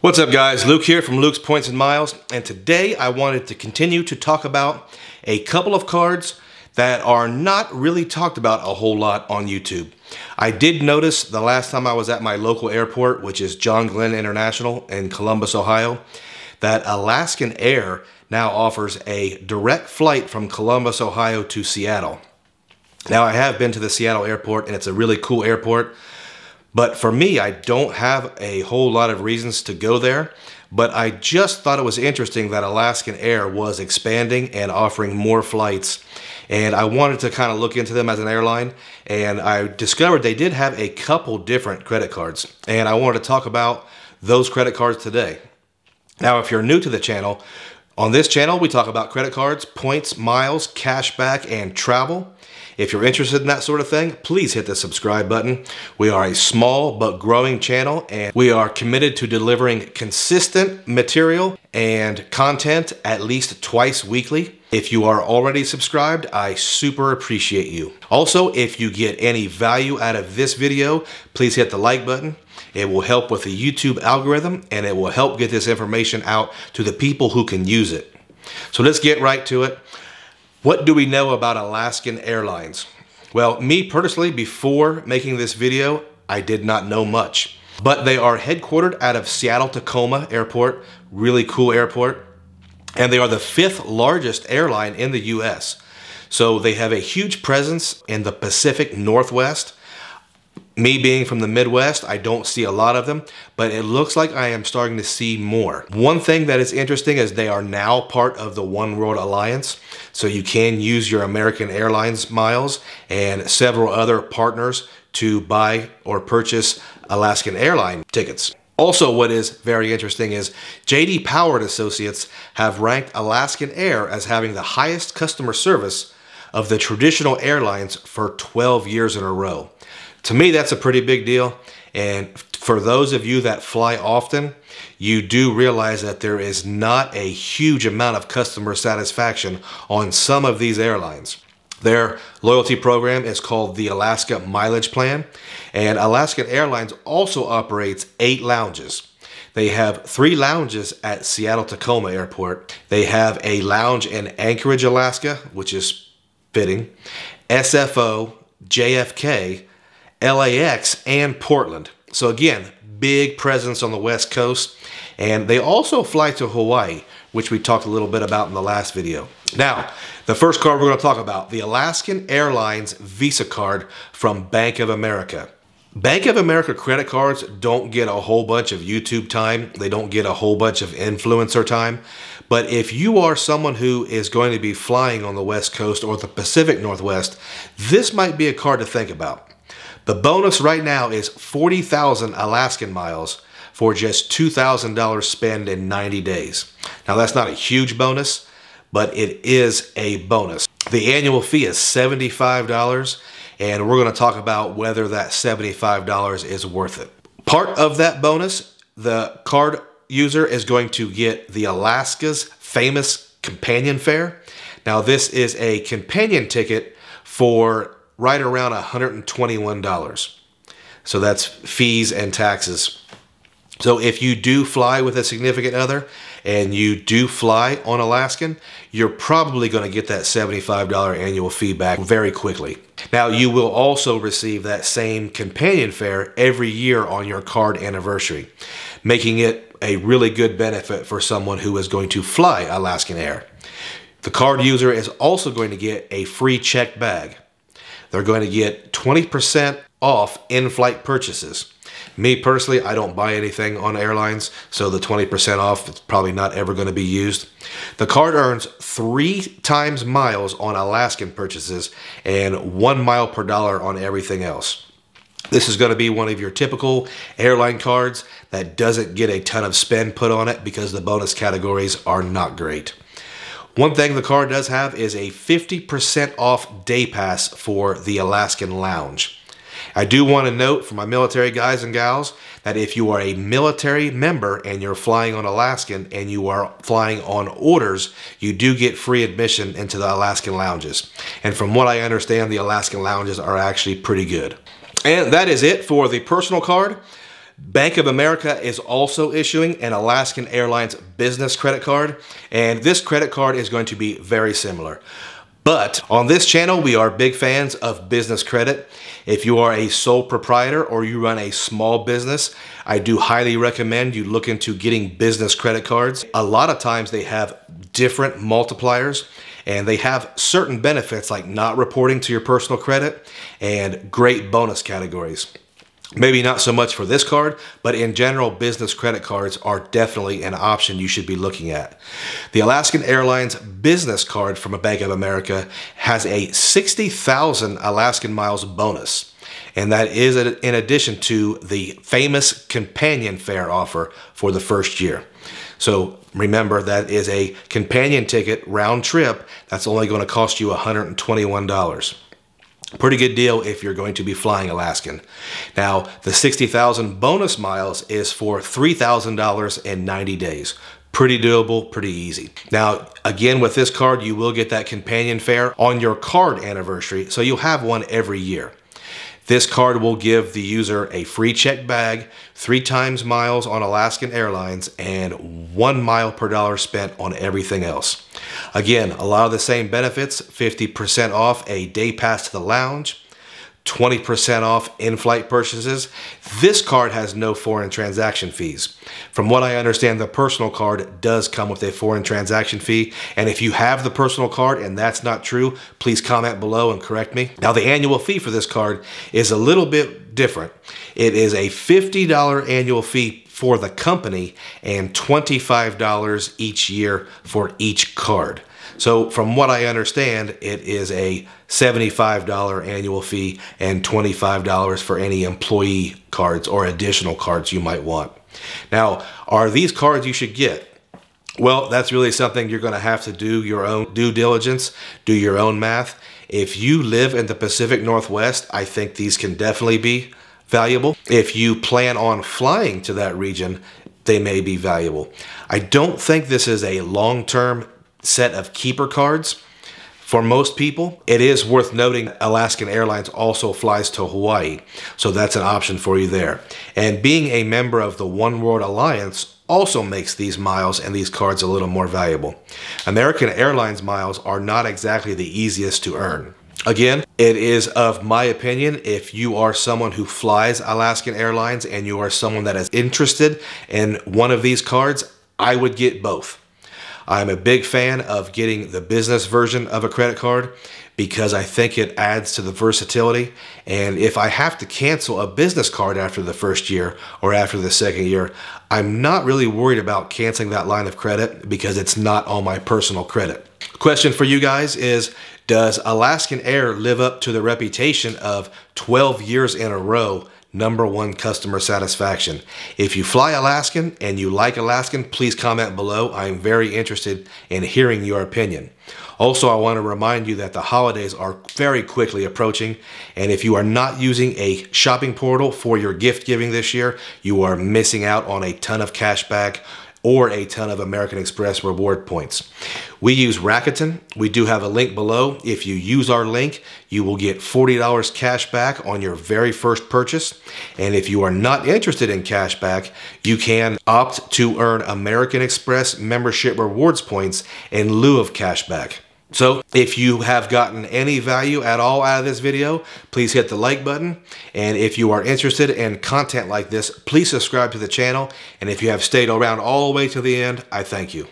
What's up guys, Luke here from Luke's Points and Miles, and today I wanted to continue to talk about a couple of cards that are not really talked about a whole lot on YouTube. I did notice the last time I was at my local airport, which is John Glenn International in Columbus, Ohio, that Alaskan Air now offers a direct flight from Columbus, Ohio to Seattle. Now I have been to the Seattle airport and it's a really cool airport. But for me, I don't have a whole lot of reasons to go there, but I just thought it was interesting that Alaskan Air was expanding and offering more flights. And I wanted to kind of look into them as an airline, and I discovered they did have a couple different credit cards. And I wanted to talk about those credit cards today. Now, if you're new to the channel, on this channel, we talk about credit cards, points, miles, cashback, and travel. If you're interested in that sort of thing, please hit the subscribe button. We are a small but growing channel, and we are committed to delivering consistent material and content at least twice weekly. If you are already subscribed, I super appreciate you. Also, if you get any value out of this video, please hit the like button. It will help with the YouTube algorithm, and it will help get this information out to the people who can use it. So let's get right to it. What do we know about Alaskan Airlines? Well, me personally, before making this video, I did not know much. But they are headquartered out of Seattle-Tacoma Airport, really cool airport. And they are the 5th largest airline in the US. So they have a huge presence in the Pacific Northwest. Me being from the Midwest, I don't see a lot of them, but it looks like I am starting to see more. One thing that is interesting is they are now part of the One World Alliance, so you can use your American Airlines miles and several other partners to buy or purchase Alaskan Airline tickets. Also, what is very interesting is J.D. Power and Associates have ranked Alaskan Air as having the highest customer service of the traditional airlines for 12 years in a row. To me, that's a pretty big deal. And for those of you that fly often, you do realize that there is not a huge amount of customer satisfaction on some of these airlines. Their loyalty program is called the Alaska Mileage Plan, and Alaskan Airlines also operates 8 lounges. They have 3 lounges at Seattle-Tacoma Airport. They have a lounge in Anchorage, Alaska, which is fitting, SFO, JFK, LAX, and Portland. So again, big presence on the West Coast. And they also fly to Hawaii, which we talked a little bit about in the last video. Now, the first card we're going to talk about, the Alaskan Airlines Visa card from Bank of America. Bank of America credit cards don't get a whole bunch of YouTube time. They don't get a whole bunch of influencer time. But if you are someone who is going to be flying on the West Coast or the Pacific Northwest, this might be a card to think about. The bonus right now is 40,000 Alaskan miles for just $2,000 spent in 90 days. Now that's not a huge bonus, but it is a bonus. The annual fee is $75, and we're going to talk about whether that $75 is worth it. Part of that bonus, the card user is going to get the Alaska's famous companion fare. Now this is a companion ticket for right around $121. So that's fees and taxes. So if you do fly with a significant other and you do fly on Alaskan, you're probably going to get that $75 annual fee back very quickly. Now you will also receive that same companion fare every year on your card anniversary, making it a really good benefit for someone who is going to fly Alaskan Air. The card user is also going to get a free checked bag. They're going to get 20% off in-flight purchases. Me personally, I don't buy anything on airlines, so the 20% off is probably not ever going to be used. The card earns 3 times miles on Alaskan purchases and 1 mile per dollar on everything else. This is going to be one of your typical airline cards that doesn't get a ton of spend put on it because the bonus categories are not great. One thing the card does have is a 50% off day pass for the Alaskan Lounge. I do want to note for my military guys and gals that if you are a military member and you're flying on Alaskan and you are flying on orders, you do get free admission into the Alaskan lounges. And from what I understand, the Alaskan lounges are actually pretty good. And that is it for the personal card. Bank of America is also issuing an Alaskan Airlines business credit card, and this credit card is going to be very similar. But on this channel, we are big fans of business credit. If you are a sole proprietor or you run a small business, I do highly recommend you look into getting business credit cards. A lot of times they have different multipliers and they have certain benefits like not reporting to your personal credit and great bonus categories. Maybe not so much for this card, but in general, business credit cards are definitely an option you should be looking at. The Alaskan Airlines business card from a Bank of America has a 60,000 Alaskan miles bonus. And that is in addition to the famous companion fare offer for the first year. So remember, that is a companion ticket round trip that's only going to cost you $121. Pretty good deal if you're going to be flying Alaskan. Now, the 60,000 bonus miles is for $3,000 in 90 days. Pretty doable, pretty easy. Now, again, with this card, you will get that companion fare on your card anniversary, so you'll have one every year. This card will give the user a free check bag, 3 times miles on Alaskan Airlines, and 1 mile per dollar spent on everything else. Again, a lot of the same benefits: 50% off a day pass to the lounge, 20% off in-flight purchases. This card has no foreign transaction fees. From what I understand, the personal card does come with a foreign transaction fee. And if you have the personal card and that's not true, please comment below and correct me. Now, the annual fee for this card is a little bit different. It is a $50 annual fee for the company and $25 each year for each card. So from what I understand, it is a $75 annual fee and $25 for any employee cards or additional cards you might want. Now, are these cards you should get? Well, that's really something you're going to have to do your own due diligence, do your own math. If you live in the Pacific Northwest, I think these can definitely be valuable. If you plan on flying to that region, they may be valuable. I don't think this is a long-term set of keeper cards for most people. It is worth noting Alaskan Airlines also flies to Hawaii, so that's an option for you there. And being a member of the One World Alliance also makes these miles and these cards a little more valuable. American Airlines miles are not exactly the easiest to earn. Again, it is of my opinion, if you are someone who flies Alaskan Airlines and you are someone that is interested in one of these cards, I would get both. I'm a big fan of getting the business version of a credit card because I think it adds to the versatility. And if I have to cancel a business card after the first year or after the second year, I'm not really worried about canceling that line of credit because it's not on my personal credit. Question for you guys is, does Alaskan Air live up to the reputation of 12 years in a row #1 customer satisfaction? If you fly Alaskan and you like Alaskan, please comment below. I'm very interested in hearing your opinion. Also, I want to remind you that the holidays are very quickly approaching, and if you are not using a shopping portal for your gift giving this year, you are missing out on a ton of cash back or a ton of American Express reward points. We use Rakuten. We do have a link below. If you use our link, you will get $40 cash back on your very first purchase. And if you are not interested in cash back, you can opt to earn American Express membership rewards points in lieu of cash back. So if you have gotten any value at all out of this video, please hit the like button. And if you are interested in content like this, please subscribe to the channel. And if you have stayed around all the way to the end, I thank you.